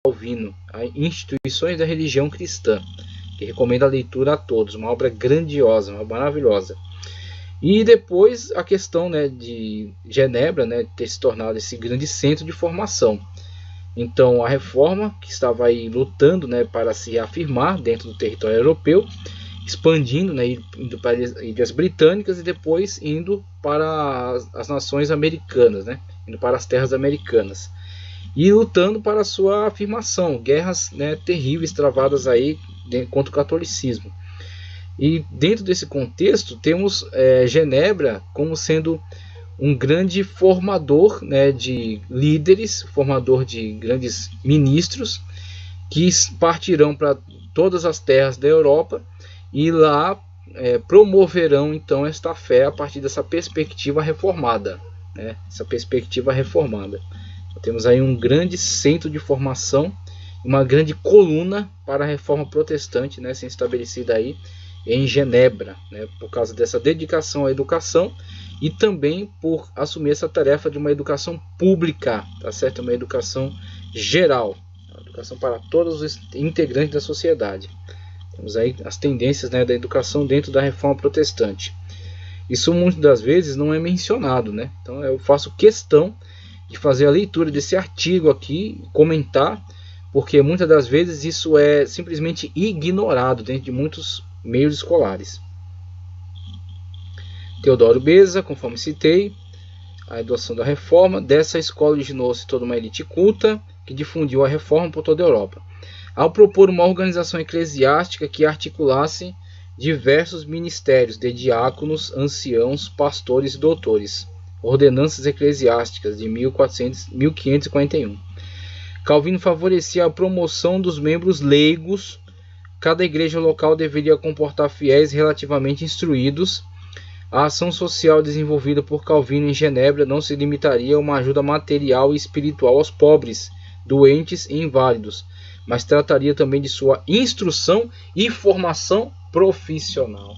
Calvino, as Instituições da Religião Cristã, que recomendo a leitura a todos, uma obra grandiosa, uma maravilhosa. E depois a questão, né, de Genebra, né, ter se tornado esse grande centro de formação. Então a reforma, que estava aí lutando, né, para se afirmar dentro do território europeu, expandindo, né, indo para as ilhas britânicas e depois indo para as nações americanas, né, indo para as terras americanas. E lutando para a sua afirmação, guerras, né, terríveis travadas aí contra o catolicismo. E dentro desse contexto temos Genebra como sendo um grande formador, né, de líderes, formador de grandes ministros que partirão para todas as terras da Europa e lá promoverão então esta fé a partir dessa perspectiva reformada, né, essa perspectiva reformada. Então, temos aí um grande centro de formação, uma grande coluna para a reforma protestante, né, sendo estabelecida aí em Genebra, né, por causa dessa dedicação à educação e também por assumir essa tarefa de uma educação pública, tá certo? Uma educação geral, uma educação para todos os integrantes da sociedade. Temos aí as tendências, né, da educação dentro da reforma protestante. Isso muitas das vezes não é mencionado, né? Então eu faço questão de fazer a leitura desse artigo aqui, comentar, porque muitas das vezes isso é simplesmente ignorado dentro de muitos meios escolares. Teodoro Beza, conforme citei, a adoção da reforma. Dessa escola originou-se toda uma elite culta que difundiu a reforma por toda a Europa, ao propor uma organização eclesiástica que articulasse diversos ministérios de diáconos, anciãos, pastores e doutores, ordenanças eclesiásticas de 1541. Calvino favorecia a promoção dos membros leigos. Cada igreja local deveria comportar fiéis relativamente instruídos. A ação social desenvolvida por Calvino em Genebra não se limitaria a uma ajuda material e espiritual aos pobres, doentes e inválidos, mas trataria também de sua instrução e formação profissional.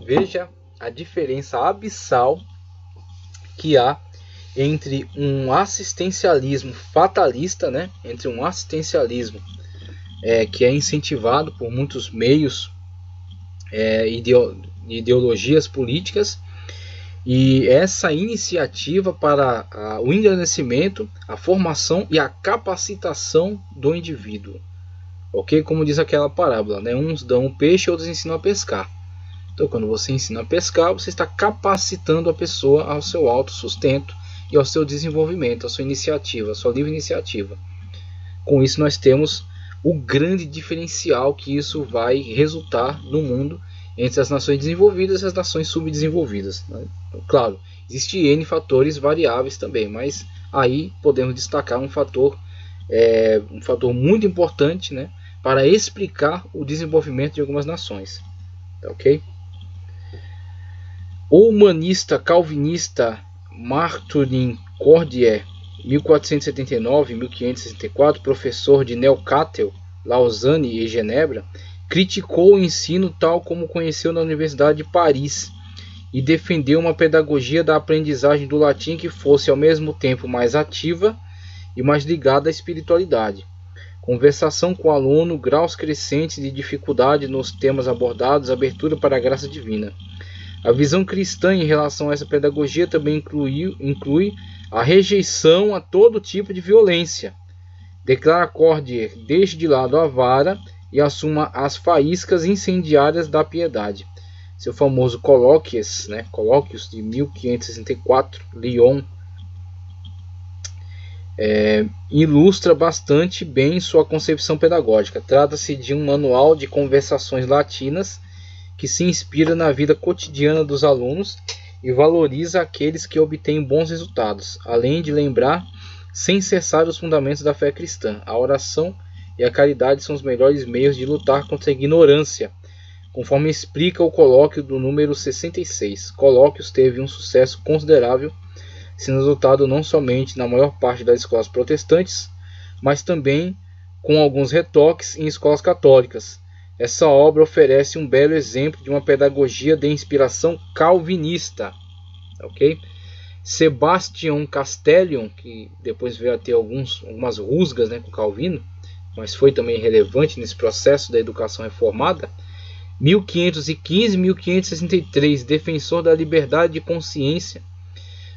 Veja a diferença abissal que há entre um assistencialismo fatalista, né, entre um assistencialismo que é incentivado por muitos meios, ideologias políticas, e essa iniciativa para o engrandecimento, a formação e a capacitação do indivíduo. Ok? Como diz aquela parábola, né? Uns dão um peixe, outros ensinam a pescar. Então, quando você ensina a pescar, você está capacitando a pessoa ao seu autossustento e ao seu desenvolvimento, à sua iniciativa, à sua livre iniciativa. Com isso, nós temos o grande diferencial que isso vai resultar no mundo entre as nações desenvolvidas e as nações subdesenvolvidas. Claro, existem N fatores variáveis também, mas aí podemos destacar um fator muito importante, né, para explicar o desenvolvimento de algumas nações. Tá, ok? O humanista calvinista Martin Cordier, 1479-1564, professor de Neuchâtel, Lausanne e Genebra, criticou o ensino tal como conheceu na Universidade de Paris e defendeu uma pedagogia da aprendizagem do latim que fosse ao mesmo tempo mais ativa e mais ligada à espiritualidade. Conversação com o aluno, graus crescentes de dificuldade nos temas abordados, abertura para a graça divina. A visão cristã em relação a essa pedagogia também inclui a rejeição a todo tipo de violência. Declara Cordier, deixe de lado a vara e assuma as faíscas incendiárias da piedade. Seu famoso Colóquios, né, Colóquios de 1564, Lyon, ilustra bastante bem sua concepção pedagógica. Trata-se de um manual de conversações latinas que se inspira na vida cotidiana dos alunos e valoriza aqueles que obtêm bons resultados, além de lembrar sem cessar os fundamentos da fé cristã. A oração e a caridade são os melhores meios de lutar contra a ignorância, conforme explica o colóquio do número 66. Colóquios teve um sucesso considerável, sendo adotado não somente na maior parte das escolas protestantes, mas também com alguns retoques em escolas católicas. Essa obra oferece um belo exemplo de uma pedagogia de inspiração calvinista. Ok? Sebastian Castellion, que depois veio a ter algumas rusgas, né, com Calvino, mas foi também relevante nesse processo da educação reformada. 1515-1563, defensor da liberdade de consciência,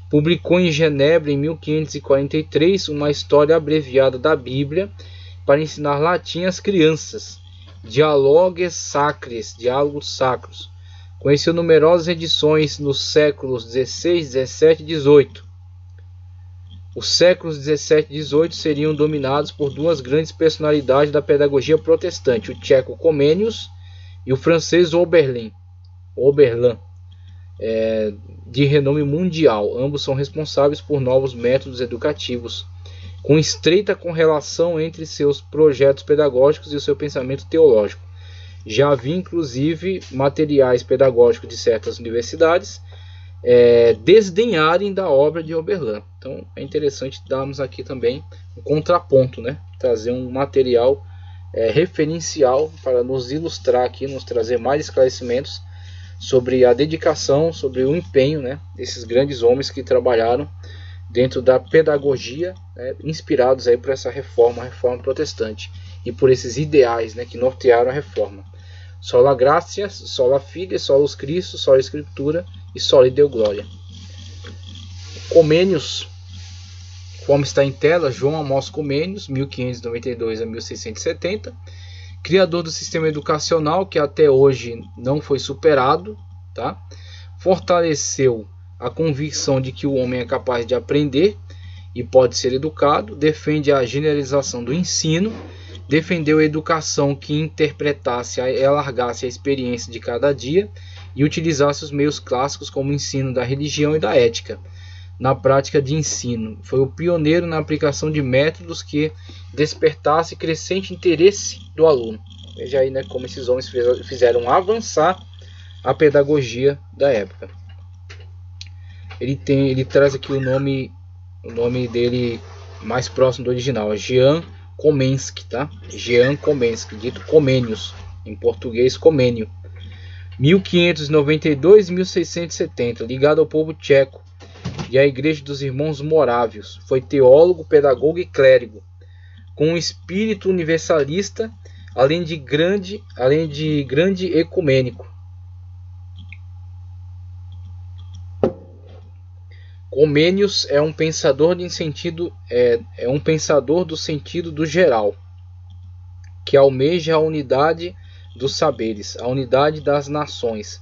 publicou em Genebra em 1543 uma história abreviada da Bíblia para ensinar latim às crianças, Dialogues Sacris, Diálogos Sacros. Conheceu numerosas edições nos séculos XVI, XVII e XVIII. Os séculos XVII e XVIII seriam dominados por duas grandes personalidades da pedagogia protestante, o tcheco Comenius e o francês Oberlin, de renome mundial. Ambos são responsáveis por novos métodos educativos, com estreita correlação entre seus projetos pedagógicos e o seu pensamento teológico. Já havia inclusive materiais pedagógicos de certas universidades desdenharem da obra de Oberlin. Então é interessante darmos aqui também um contraponto, né? Trazer um material referencial para nos ilustrar aqui, nos trazer mais esclarecimentos sobre a dedicação, sobre o empenho, né, desses grandes homens que trabalharam dentro da pedagogia, né, inspirados aí por essa reforma protestante e por esses ideais, né, que nortearam a reforma. Sola Gratia, Sola Fide, Solus Christo, Sola Escritura e Soli Deo Glória. Comenius, como está em tela, João Amós Comenius, 1592 a 1670, criador do sistema educacional que até hoje não foi superado, tá? Fortaleceu a convicção de que o homem é capaz de aprender e pode ser educado, defende a generalização do ensino, defendeu a educação que interpretasse e alargasse a experiência de cada dia e utilizasse os meios clássicos como o ensino da religião e da ética na prática de ensino. Foi o pioneiro na aplicação de métodos que despertasse crescente interesse do aluno. Veja aí, né, como esses homens fizeram avançar a pedagogia da época. Ele traz aqui o nome dele mais próximo do original, é Jean Komensky, tá? Jean Komensky, dito Comenius, em português Comênio. 1592 e 1670, ligado ao povo tcheco e à Igreja dos Irmãos Morávios. Foi teólogo, pedagogo e clérigo, com um espírito universalista, além de grande ecumênico. Comenius é um pensador do sentido do geral, que almeja a unidade dos saberes, a unidade das nações,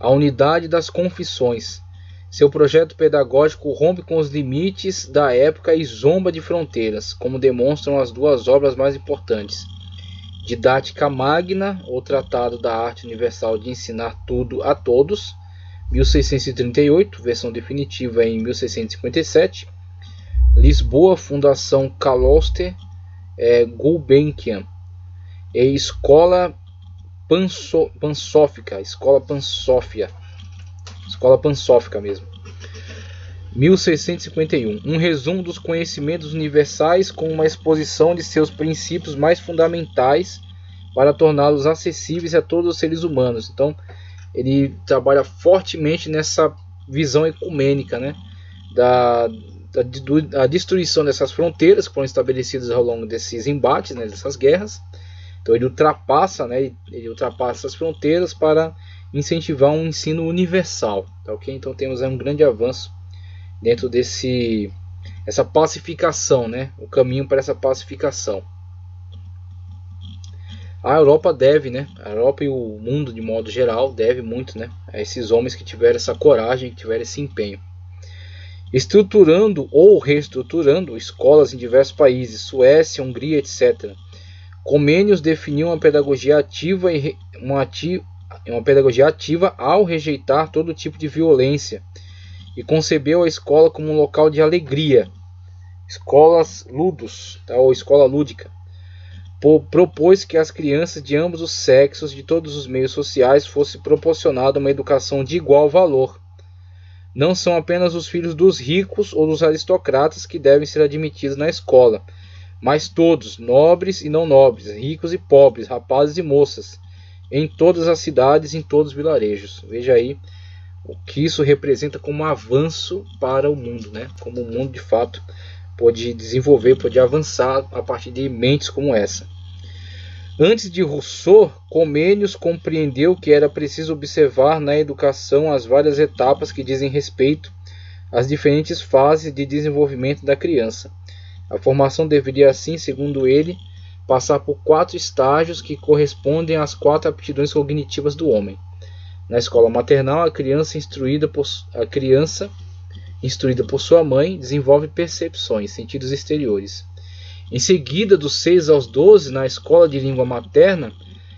a unidade das confissões. Seu projeto pedagógico rompe com os limites da época e zomba de fronteiras, como demonstram as duas obras mais importantes: Didática Magna, ou Tratado da Arte Universal de Ensinar Tudo a Todos, 1638, versão definitiva em 1657. Lisboa, Fundação Calouste Gulbenkian. E Escola Pansófica, Escola Pansófica mesmo. 1651. Um resumo dos conhecimentos universais com uma exposição de seus princípios mais fundamentais para torná-los acessíveis a todos os seres humanos. Então, ele trabalha fortemente nessa visão ecumênica, né, da destruição dessas fronteiras que foram estabelecidas ao longo desses embates, né, dessas guerras. Então ele ultrapassa essas fronteiras para incentivar um ensino universal, tá, ok? Então temos aí um grande avanço dentro essa pacificação, né, o caminho para essa pacificação. A Europa a Europa e o mundo de modo geral deve muito, né, a esses homens que tiveram essa coragem, que tiveram esse empenho. Estruturando ou reestruturando escolas em diversos países, Suécia, Hungria, etc. Comenius definiu uma pedagogia ativa ao rejeitar todo tipo de violência e concebeu a escola como um local de alegria, escolas ludos, tá, ou escola lúdica. Propôs que às crianças de ambos os sexos, de todos os meios sociais, fosse proporcionada uma educação de igual valor. Não são apenas os filhos dos ricos ou dos aristocratas que devem ser admitidos na escola, mas todos, nobres e não nobres, ricos e pobres, rapazes e moças, em todas as cidades e em todos os vilarejos. Veja aí o que isso representa como um avanço para o mundo, né? Como o mundo de fato pode desenvolver, pode avançar a partir de mentes como essa. Antes de Rousseau, Comênios compreendeu que era preciso observar na educação as várias etapas que dizem respeito às diferentes fases de desenvolvimento da criança. A formação deveria, assim, segundo ele, passar por 4 estágios que correspondem às 4 aptidões cognitivas do homem. Na escola maternal, a criança instruída por sua mãe desenvolve percepções, sentidos exteriores. Em seguida, dos 6 aos 12, na escola de língua materna,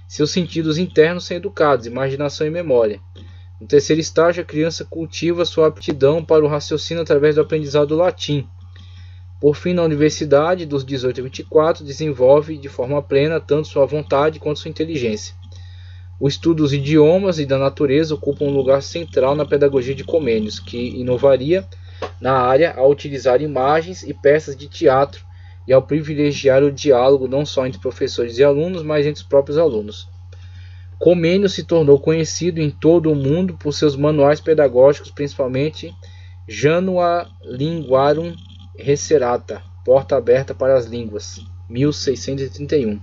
seus sentidos internos são educados, imaginação e memória. No terceiro estágio, a criança cultiva sua aptidão para o raciocínio através do aprendizado do latim. Por fim, na universidade, dos 18 a 24, desenvolve de forma plena tanto sua vontade quanto sua inteligência. O estudo dos idiomas e da natureza ocupa um lugar central na pedagogia de Comênios, que inovaria na área ao utilizar imagens e peças de teatro e ao privilegiar o diálogo não só entre professores e alunos, mas entre os próprios alunos. Comênios se tornou conhecido em todo o mundo por seus manuais pedagógicos, principalmente Janua Linguarum Reserata, Porta Aberta para as Línguas, 1631,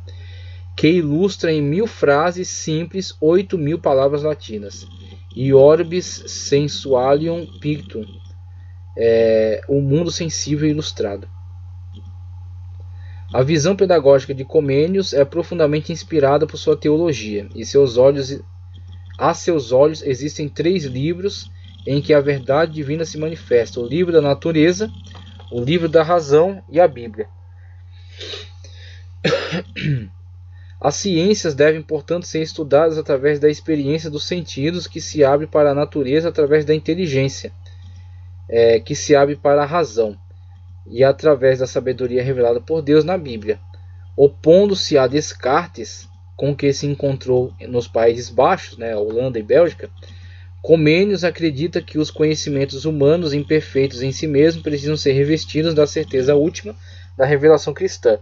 que ilustra em 1000 frases simples 8.000 palavras latinas, e Orbis Sensualium Pictum, o mundo sensível e ilustrado. A visão pedagógica de Comênios é profundamente inspirada por sua teologia, e a seus olhos existem 3 livros em que a verdade divina se manifesta: o livro da natureza, o livro da razão e a Bíblia. As ciências devem, portanto, ser estudadas através da experiência dos sentidos, que se abre para a natureza através da inteligência, que se abre para a razão, e através da sabedoria revelada por Deus na Bíblia. Opondo-se a Descartes, com que se encontrou nos Países Baixos, Holanda e Bélgica, Comênios acredita que os conhecimentos humanos imperfeitos em si mesmos precisam ser revestidos da certeza última da revelação cristã.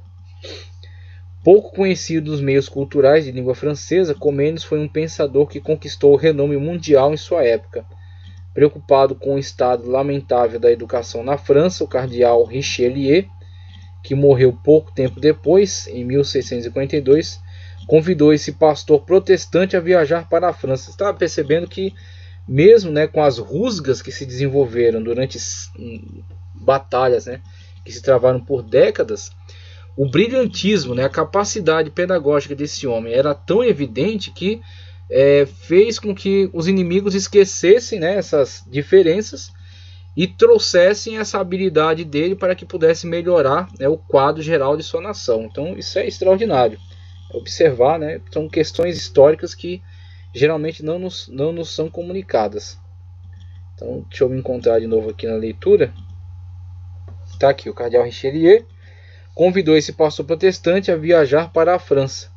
Pouco conhecido nos meios culturais de língua francesa, Comênios foi um pensador que conquistou o renome mundial em sua época. Preocupado com o estado lamentável da educação na França, o cardeal Richelieu, que morreu pouco tempo depois, em 1642, convidou esse pastor protestante a viajar para a França. Você está percebendo que, mesmo com as rusgas que se desenvolveram durante batalhas que se travaram por décadas, o brilhantismo, a capacidade pedagógica desse homem era tão evidente que fez com que os inimigos esquecessem essas diferenças e trouxessem essa habilidade dele para que pudesse melhorar o quadro geral de sua nação. Então isso é extraordinário. Observar, são questões históricas que geralmente não nos são comunicadas. Então deixa eu me encontrar de novo aqui na leitura. Está aqui: o cardeal Richelieu convidou esse pastor protestante a viajar para a França,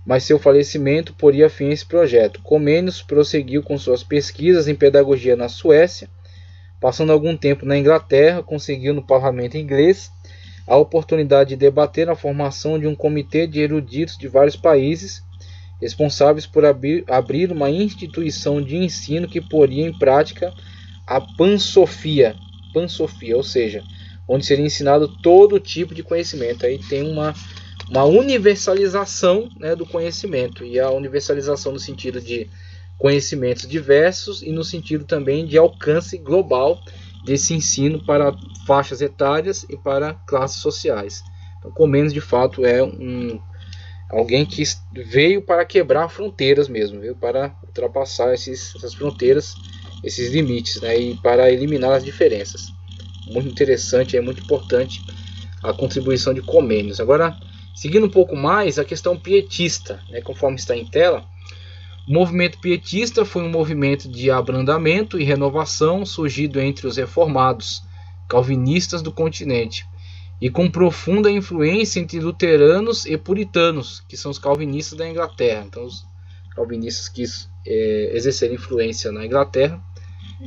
mas seu falecimento poria fim a esse projeto. Comênios prosseguiu com suas pesquisas em pedagogia na Suécia. Passando algum tempo na Inglaterra, conseguiu no parlamento inglês a oportunidade de debater a formação de um comitê de eruditos de vários países, responsáveis por abrir uma instituição de ensino que poria em prática a pansofia, ou seja, onde seria ensinado todo tipo de conhecimento. Aí tem uma universalização do conhecimento, e a universalização no sentido de conhecimentos diversos e no sentido também de alcance global desse ensino para faixas etárias e para classes sociais. Então, Comênios de fato é alguém que veio para quebrar fronteiras mesmo, veio para ultrapassar essas fronteiras, esses limites, e para eliminar as diferenças. Muito interessante, é muito importante a contribuição de Comênios. Agora, seguindo um pouco mais, a questão pietista, conforme está em tela, o movimento pietista foi um movimento de abrandamento e renovação surgido entre os reformados calvinistas do continente, e com profunda influência entre luteranos e puritanos, que são os calvinistas da Inglaterra. Então, os calvinistas que exerceram influência na Inglaterra,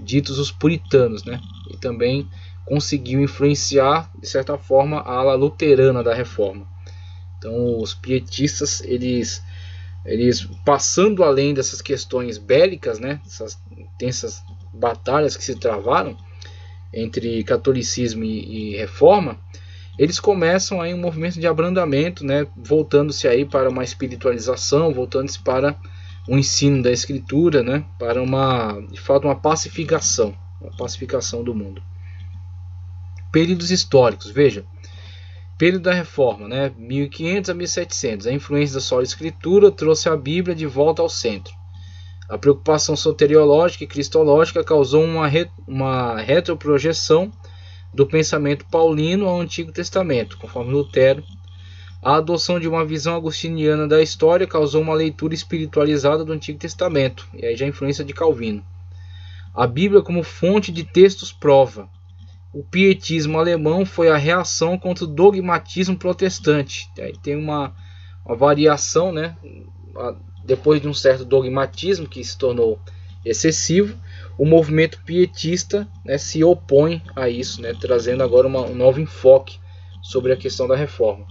ditos os puritanos, e também conseguiu influenciar, de certa forma, a ala luterana da Reforma. Então, os pietistas, eles passando além dessas questões bélicas, essas intensas batalhas que se travaram entre catolicismo e reforma, eles começam aí um movimento de abrandamento, né, voltando-se aí para uma espiritualização, voltando-se para um ensino da escritura, né, para de fato uma pacificação do mundo. Períodos históricos, veja, período da reforma, né, 1500 a 1700, a influência da sola escritura trouxe a Bíblia de volta ao centro. A preocupação soteriológica e cristológica causou uma retroprojeção do pensamento paulino ao Antigo Testamento, conforme Lutero. A adoção de uma visão agostiniana da história causou uma leitura espiritualizada do Antigo Testamento, e aí já a influência de Calvino. A Bíblia como fonte de textos prova. O pietismo alemão foi a reação contra o dogmatismo protestante. Aí tem uma variação, né? Depois de um certo dogmatismo que se tornou excessivo, o movimento pietista, né, se opõe a isso, né, trazendo agora um novo enfoque sobre a questão da reforma.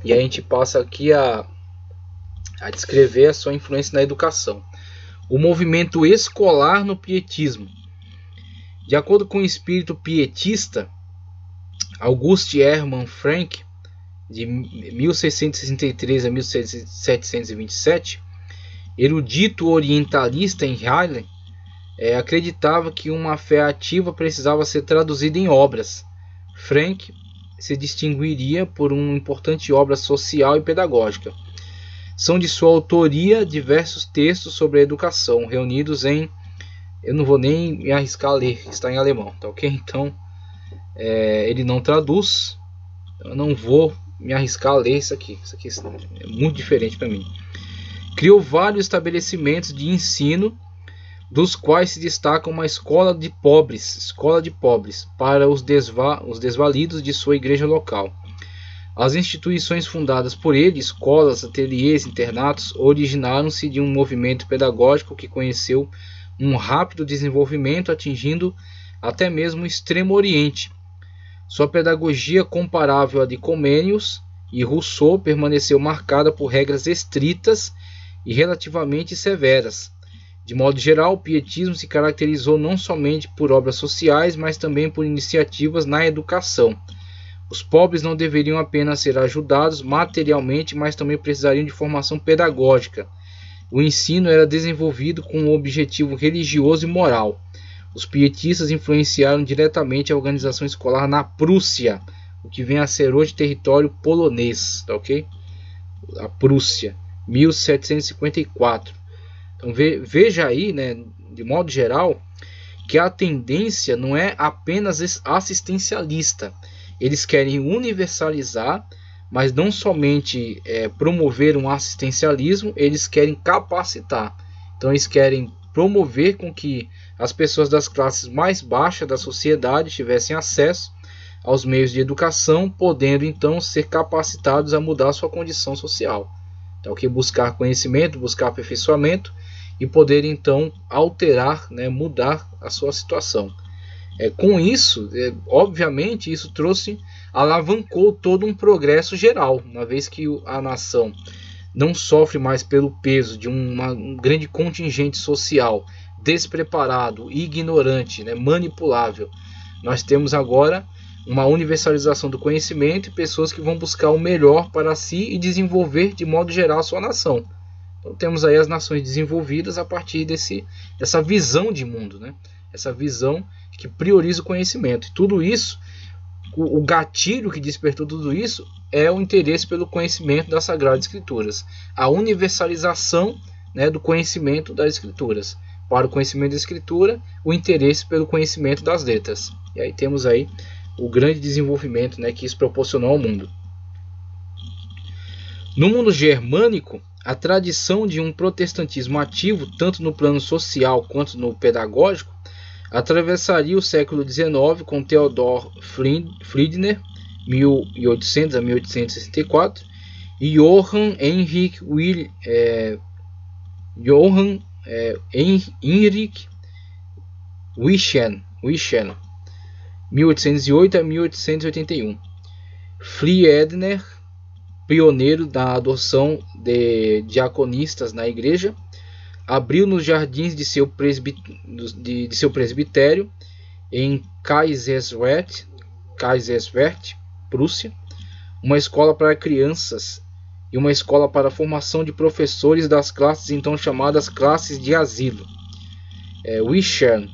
E aí a gente passa aqui a descrever a sua influência na educação. O movimento escolar no pietismo. De acordo com o espírito pietista, August Hermann Frank, de 1663 a 1727, erudito orientalista em Halle, acreditava que uma fé ativa precisava ser traduzida em obras. Frank se distinguiria por uma importante obra social e pedagógica. São de sua autoria diversos textos sobre a educação, reunidos em... Eu não vou nem me arriscar a ler, está em alemão, tá ok? Então, ele não traduz, eu não vou me arriscar a ler isso aqui é muito diferente para mim. Criou vários estabelecimentos de ensino, dos quais se destaca uma escola de pobres para os desvalidos de sua igreja local. As instituições fundadas por ele, escolas, ateliês, internatos, originaram-se de um movimento pedagógico que conheceu um rápido desenvolvimento, atingindo até mesmo o Extremo Oriente. Sua pedagogia, comparável à de Comênius e Rousseau, permaneceu marcada por regras estritas e relativamente severas. De modo geral, o pietismo se caracterizou não somente por obras sociais, mas também por iniciativas na educação. Os pobres não deveriam apenas ser ajudados materialmente, mas também precisariam de formação pedagógica. O ensino era desenvolvido com um objetivo religioso e moral. Os pietistas influenciaram diretamente a organização escolar na Prússia, o que vem a ser hoje território polonês, tá ok? A Prússia, 1754. Então veja aí, né, de modo geral, que a tendência não é apenas assistencialista. Eles querem universalizar, mas não somente promover um assistencialismo, eles querem capacitar. Então eles querem promover com que as pessoas das classes mais baixas da sociedade tivessem acesso aos meios de educação, podendo então ser capacitados a mudar sua condição social. Então, que buscar conhecimento, buscar aperfeiçoamento e poder então alterar, né, mudar a sua situação. Com isso, obviamente, isso alavancou todo um progresso geral, uma vez que a nação não sofre mais pelo peso de um grande contingente social despreparado, ignorante, né, manipulável. Nós temos agora uma universalização do conhecimento e pessoas que vão buscar o melhor para si e desenvolver de modo geral a sua nação. Então temos aí as nações desenvolvidas a partir dessa visão de mundo, né? Essa visão que prioriza o conhecimento. E tudo isso, o gatilho que despertou tudo isso é o interesse pelo conhecimento das Sagradas Escrituras. A universalização, né, do conhecimento das Escrituras. Para o conhecimento da Escritura, o interesse pelo conhecimento das letras. E aí temos aí o grande desenvolvimento, né, que isso proporcionou ao mundo. No mundo germânico, a tradição de um protestantismo ativo, tanto no plano social quanto no pedagógico, atravessaria o século XIX com Theodor Friedner, 1800 a 1864, e Johann Heinrich Wieschen, 1808 a 1881. Friedner, pioneiro da adoção de diaconistas na igreja, abriu nos jardins de seu presbitério em Kaiserswerth, Prússia, uma escola para crianças e uma escola para a formação de professores das classes então chamadas classes de asilo. Wichern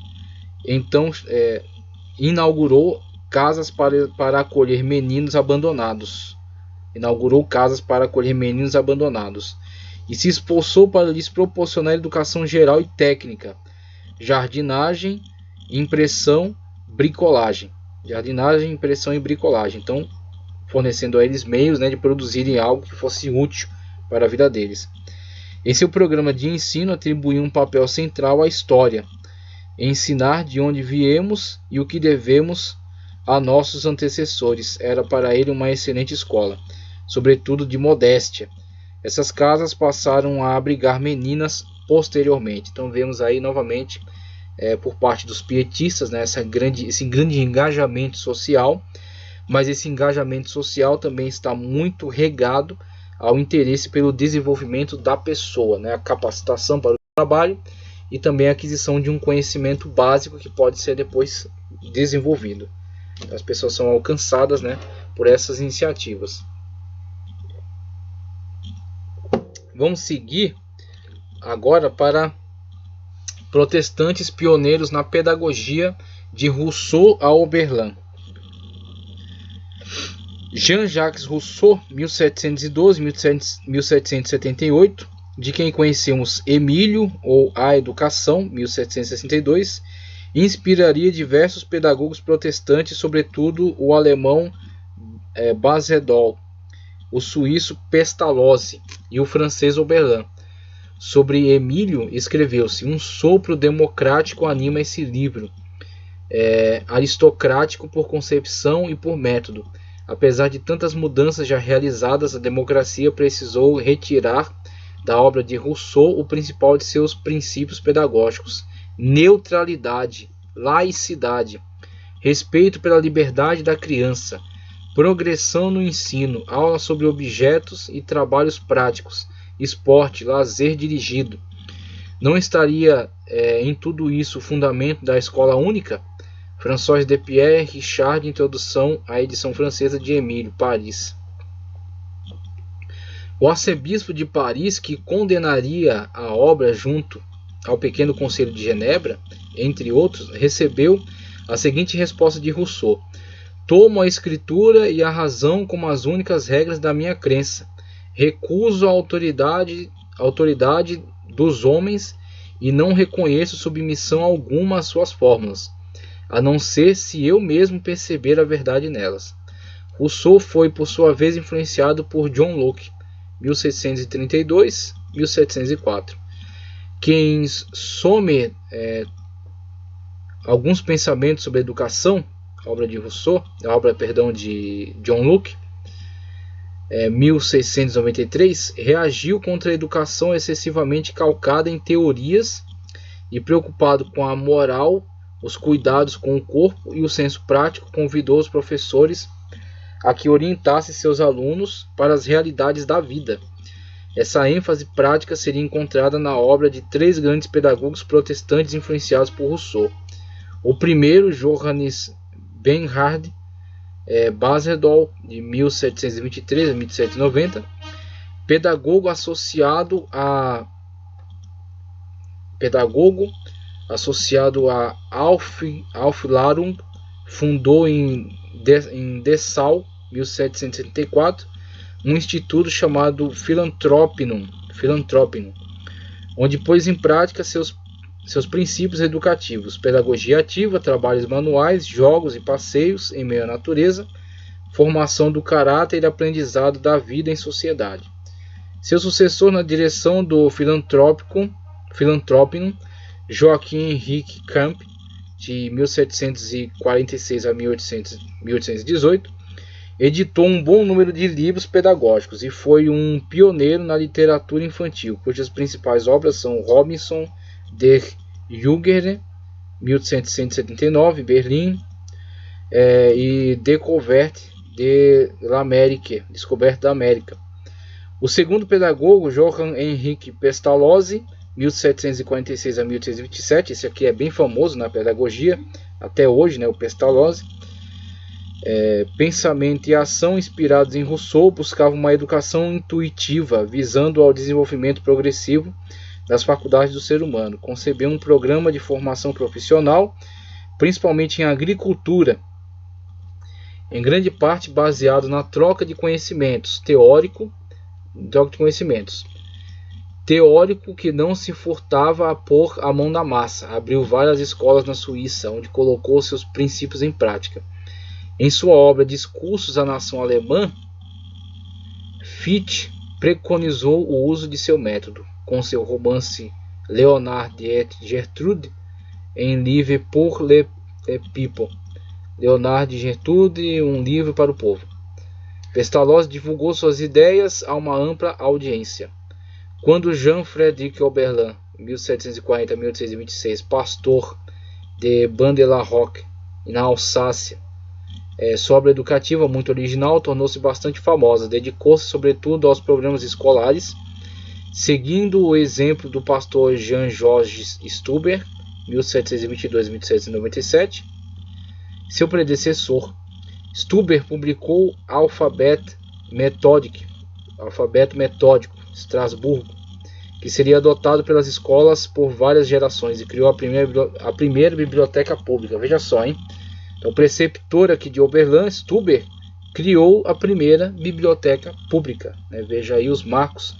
então inaugurou casas para acolher meninos abandonados. E se esforçou para lhes proporcionar educação geral e técnica, jardinagem, impressão, bricolagem. Então, fornecendo a eles meios, de produzirem algo que fosse útil para a vida deles. Em seu programa de ensino, atribuiu um papel central à história, ensinar de onde viemos e o que devemos a nossos antecessores. Era para ele uma excelente escola, sobretudo de modéstia. Essas casas passaram a abrigar meninas posteriormente. Então vemos aí novamente por parte dos pietistas, esse grande engajamento social, mas esse engajamento social também está muito regado ao interesse pelo desenvolvimento da pessoa, a capacitação para o trabalho e também a aquisição de um conhecimento básico que pode ser depois desenvolvido. Então, as pessoas são alcançadas por essas iniciativas. Vamos seguir agora para protestantes pioneiros na pedagogia de Rousseau a Oberlin. Jean-Jacques Rousseau, 1712-1778, de quem conhecemos Emílio ou A Educação, 1762, inspiraria diversos pedagogos protestantes, sobretudo o alemão Bazedol, o suíço Pestalozzi e o francês Oberlin. Sobre Emílio escreveu-se: um sopro democrático anima esse livro, aristocrático por concepção e por método. Apesar de tantas mudanças já realizadas, a democracia precisou retirar da obra de Rousseau o principal de seus princípios pedagógicos: neutralidade, laicidade, respeito pela liberdade da criança, progressão no ensino, aula sobre objetos e trabalhos práticos, esporte, lazer dirigido. Não estaria em tudo isso o fundamento da escola única? François de Pierre, Richard, introdução à edição francesa de Emílio, Paris. O arcebispo de Paris, que condenaria a obra junto ao Pequeno Conselho de Genebra, entre outros, recebeu a seguinte resposta de Rousseau: tomo a escritura e a razão como as únicas regras da minha crença. Recuso a autoridade dos homens e não reconheço submissão alguma às suas fórmulas, a não ser se eu mesmo perceber a verdade nelas. Rousseau foi, por sua vez, influenciado por John Locke, 1632-1704. Quem some alguns pensamentos sobre a educação, a obra de John Locke, 1693, reagiu contra a educação excessivamente calcada em teorias e, preocupado com a moral, os cuidados com o corpo e o senso prático, convidou os professores a que orientassem seus alunos para as realidades da vida. Essa ênfase prática seria encontrada na obra de três grandes pedagogos protestantes influenciados por Rousseau. O primeiro, Johannes Bernhard Bazedol, de 1723 a 1790, pedagogo associado a Alf Larung, fundou em Dessau, 1774, um instituto chamado Philanthropinum, onde pôs em prática seus princípios educativos: pedagogia ativa, trabalhos manuais, jogos e passeios em meio à natureza, formação do caráter e aprendizado da vida em sociedade. Seu sucessor na direção do Philanthropinum, Joaquim Henrique Camp, de 1746 a 1818, editou um bom número de livros pedagógicos e foi um pioneiro na literatura infantil, cujas principais obras são Robinson der Jugend, 1779, Berlim, e Découverte de l'Amérique, Descoberta da América. O segundo pedagogo, Johann Henrique Pestalozzi, 1746 a 1827. Esse aqui é bem famoso na pedagogia, até hoje, né, o Pestalozzi. Pensamento e ação inspirados em Rousseau buscavam uma educação intuitiva, visando ao desenvolvimento progressivo das faculdades do ser humano. Concebeu um programa de formação profissional, principalmente em agricultura, em grande parte baseado na troca de conhecimentos, teórico que não se furtava a pôr a mão na massa. Abriu várias escolas na Suíça, onde colocou seus princípios em prática. Em sua obra Discursos à Nação Alemã, Fichte preconizou o uso de seu método. Com seu romance Leonard et Gertrude, em Livre pour le People, Leonard e Gertrude, um livro para o povo. Pestalozzi divulgou suas ideias a uma ampla audiência. Quando Jean-Frédéric Oberlin, 1740-1826, pastor de Ban-de-la-Roque, na Alsácia, sua obra educativa, muito original, tornou-se bastante famosa. Dedicou-se sobretudo aos problemas escolares, seguindo o exemplo do pastor Jean-Georges Stuber, 1722-1797, seu predecessor. Stuber publicou Alfabeto Metódico, Estrasburgo, que seria adotado pelas escolas por várias gerações, e criou a primeira biblioteca pública. Veja só, hein? Então, o preceptor aqui de Oberlin, Stuber, criou a primeira biblioteca pública, né? Veja aí os marcos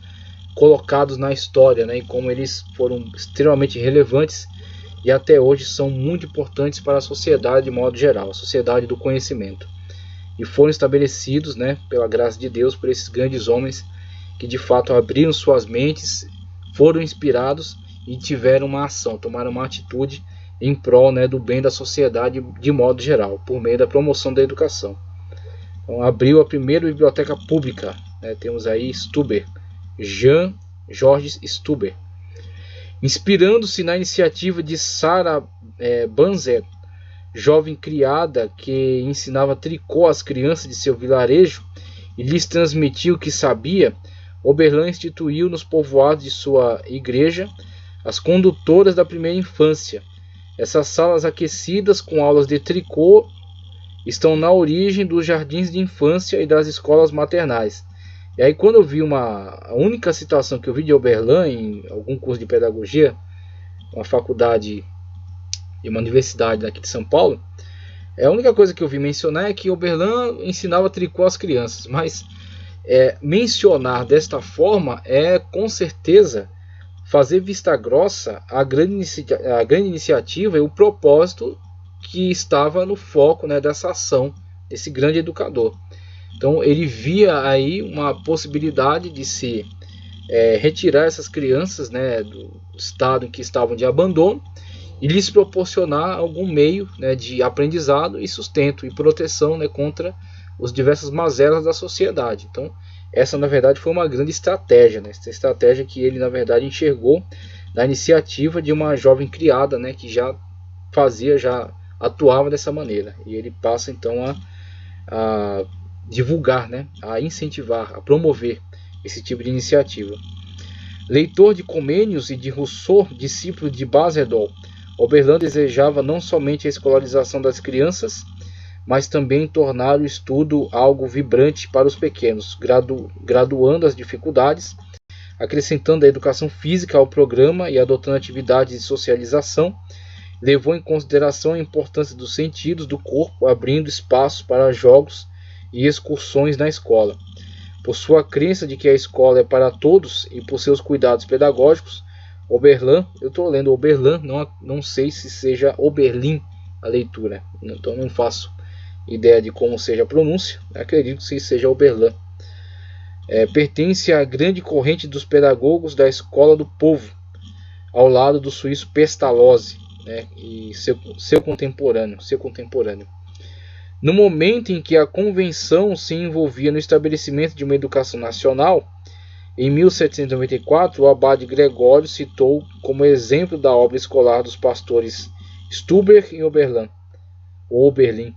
colocados na história, né? E como eles foram extremamente relevantes e até hoje são muito importantes para a sociedade de modo geral, a sociedade do conhecimento. E foram estabelecidos, né, pela graça de Deus, por esses grandes homens que de fato abriram suas mentes, foram inspirados e tiveram uma ação, tomaram uma atitude em prol, né, do bem da sociedade de modo geral, por meio da promoção da educação. Então, abriu a primeira biblioteca pública, né? Temos aí Stuber, Jean-Georges Stuber. Inspirando-se na iniciativa de Sarah Banzer, jovem criada que ensinava tricô às crianças de seu vilarejo e lhes transmitia o que sabia, Oberlin instituiu nos povoados de sua igreja as condutoras da primeira infância. Essas salas aquecidas com aulas de tricô estão na origem dos jardins de infância e das escolas maternais. E aí, quando eu vi a única citação que eu vi de Oberlin em algum curso de pedagogia, uma faculdade e uma universidade daqui de São Paulo, a única coisa que eu vi mencionar é que Oberlin ensinava tricô às crianças, mas mencionar desta forma é com certeza fazer vista grossa a grande iniciativa e o propósito que estava no foco, né, dessa ação desse grande educador. Então ele via aí uma possibilidade de se retirar essas crianças, né, do estado em que estavam de abandono e lhes proporcionar algum meio, né, de aprendizado e sustento e proteção, né, contra as diversas mazelas da sociedade. Então essa na verdade foi uma grande estratégia, né, essa estratégia que ele na verdade enxergou na iniciativa de uma jovem criada, né, que já atuava dessa maneira, e ele passa então a divulgar, né, a incentivar, a promover esse tipo de iniciativa. Leitor de Comênios e de Rousseau, discípulo de Bazedol, Oberlin desejava não somente a escolarização das crianças, mas também tornar o estudo algo vibrante para os pequenos, graduando as dificuldades, acrescentando a educação física ao programa e adotando atividades de socialização. Levou em consideração a importância dos sentidos do corpo, abrindo espaços para jogos e excursões na escola. Por sua crença de que a escola é para todos e por seus cuidados pedagógicos, Oberlin, eu estou lendo Oberlin, não sei se seja Oberlin a leitura, então não faço ideia de como seja a pronúncia, acredito que seja Oberlin. Pertence à grande corrente dos pedagogos da escola do povo, ao lado do suíço Pestalozzi, né, e seu contemporâneo. No momento em que a convenção se envolvia no estabelecimento de uma educação nacional, em 1794, o abade Gregório citou como exemplo da obra escolar dos pastores Stuber e Oberlin.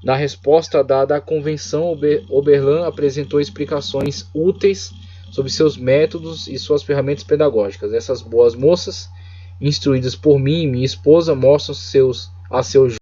Na resposta dada à convenção, Oberlin apresentou explicações úteis sobre seus métodos e suas ferramentas pedagógicas. Essas boas moças, instruídas por mim e minha esposa, mostram a seus